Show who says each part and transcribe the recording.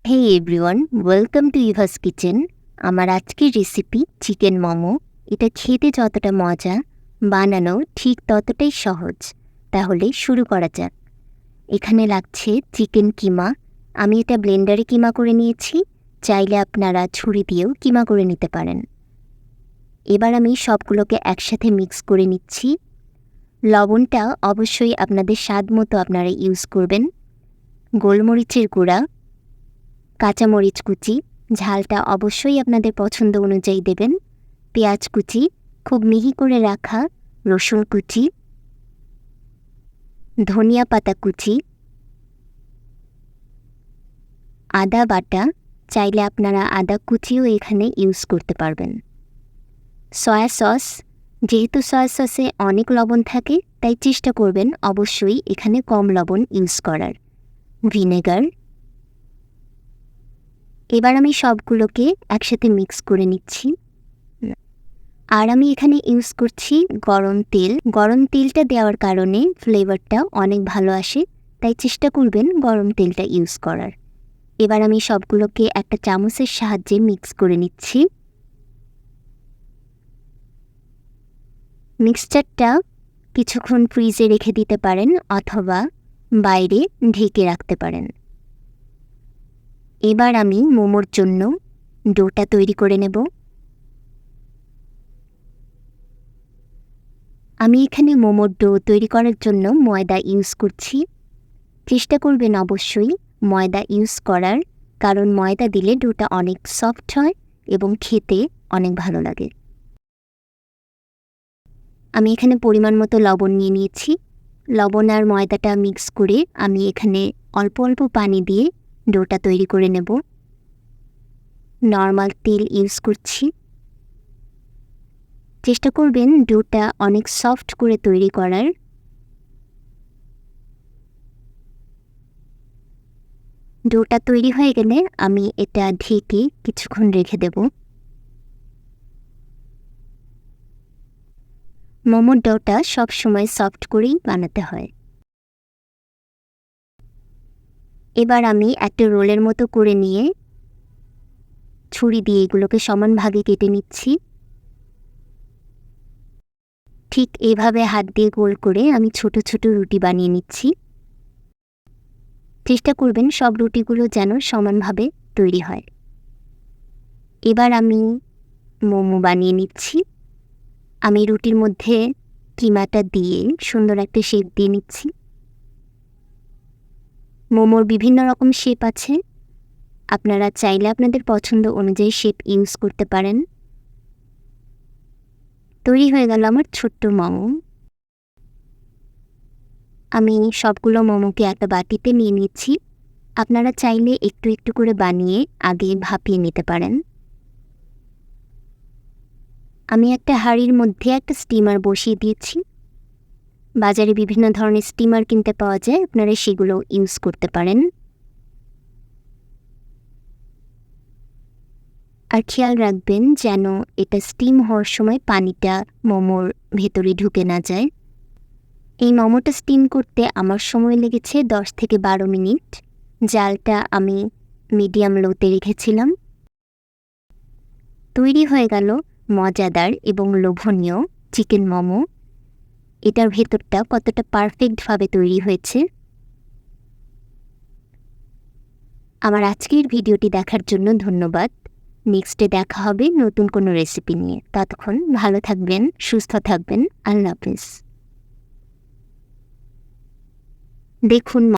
Speaker 1: Hey everyone, welcome to Evaskitchen. আমার আজকের recipe chicken momo. এটা খেতে যতটা মজা, বানানো ঠিক ততটাই সহজ। তাহলে শুরু করা যাক। এখানে লাগছে চিকেন কিমা। আমি এটা ব্লেন্ডারে কিমা করে নিয়েছি। চাইলে আপনারা ছুরি দিয়েও কিমা করে নিতে পারেন। এবার আমি সবগুলোকে একসাথে মিক্স করে নিচ্ছি। লবণটা অবশ্যই আপনাদের স্বাদ মতো আপনারা ইউজ করবেন। গোলমরিচের গুঁড়া, কাঁচামরিচ কুচি, ঝালটা অবশ্যই আপনাদের পছন্দ অনুযায়ী দেবেন। পেঁয়াজ কুচি, খুব মিহি করে রাখা রসুন কুচি, ধনিয়া পাতা কুচি, আদা বাটা, চাইলে আপনারা আদা কুচিও এখানে ইউজ করতে পারবেন। সয়া সস, যেহেতু সয়া সসে অনেক লবণ থাকে তাই চেষ্টা করবেন অবশ্যই এখানে কম লবণ ইউজ করার। ভিনেগার। এবার আমি সবগুলোকে একসাথে মিক্স করে নিচ্ছি। আর আমি এখানে ইউজ করছি গরম তেল। গরম তেলটা দেওয়ার কারণে ফ্লেভারটা অনেক ভালো আসে, তাই চেষ্টা করবেন গরম তেলটা ইউজ করার। এবার আমি সবগুলোকে একটা চামচের সাহায্যে মিক্স করে নিচ্ছি। মিক্সচারটা কিছুক্ষণ ফ্রিজে রেখে দিতে পারেন অথবা বাইরে ঢেকে রাখতে পারেন। এবার আমি মোমোর জন্য ডোটা তৈরি করে নেব। আমি এখানে মোমোর ডো তৈরি করার জন্য ময়দা ইউজ করছি। চেষ্টা করবেন অবশ্যই ময়দা ইউজ করার, কারণ ময়দা দিলে ডোটা অনেক সফট হয় এবং খেতে অনেক ভালো লাগে। আমি এখানে পরিমাণ মতো লবণ নিয়ে নিয়েছি। লবণ আর ময়দাটা মিক্স করে আমি এখানে অল্প অল্প পানি দিয়ে ডোটা তৈরি করে নেব। নর্মাল তেল ইউজ করছি। চেষ্টা করবেন ডোটা অনেক সফট করে তৈরি করার। ডোটা তৈরি হয়ে গেলে আমি এটা ঢেকে কিছুক্ষণ রেখে দেব। মোমোর ডোটা সবসময় সফট করেই বানাতে হয়। এবার আমি একটা রোলের মতো করে নিয়ে ছুরি দিয়ে এগুলোকে সমান ভাগে কেটে নিচ্ছি। ঠিক এভাবে হাত দিয়ে গোল করে আমি ছোট ছোট রুটি বানিয়ে নিচ্ছি। চেষ্টা করবেন সব রুটিগুলো যেন সমানভাবে তৈরি হয়। এবার আমি মোমো বানিয়ে নিচ্ছি। আমি রুটির মধ্যে কিমাটা দিয়ে সুন্দর একটা শেপ দিয়ে নিচ্ছি। মোমোর বিভিন্ন রকম শেপ আছে, আপনারা চাইলে আপনাদের পছন্দ অনুযায়ী শেপ ইউজ করতে পারেন। তৈরি হয়ে গেল আমার ছোট্ট মোমো। আমি সবগুলো মোমোকে একটা বাটিতে নিয়ে নিচ্ছি। আপনারা চাইলে একটু একটু করে বানিয়ে আগে ভাপিয়ে নিতে পারেন। আমি একটা হাঁড়ির মধ্যে একটা স্টিমার বসিয়ে দিয়েছি। বাজারে বিভিন্ন ধরনের স্টিমার কিনতে পাওয়া যায়, আপনারা সেগুলো ইউজ করতে পারেন। আর খেয়াল রাখবেন যেন এটা স্টিম হওয়ার সময় পানিটা মোমোর ভেতরে ঢুকে না যায়। এই মোমোটা স্টিম করতে আমার সময় লেগেছে 10 থেকে 12 মিনিট। জালটা আমি মিডিয়াম লোতে রেখেছিলাম। তৈরি হয়ে গেল মজাদার এবং লোভনীয় চিকেন মোমো। এটার ভেতরটা কতটা পারফেক্টভাবে তৈরি হয়েছে। আমার আজকের ভিডিওটি দেখার জন্য ধন্যবাদ। নেক্সটে দেখা হবে নতুন কোনো রেসিপি নিয়ে। ততক্ষণ ভালো থাকবেন, সুস্থ থাকবেন। আল্লাহ হাফেজ। দেখুন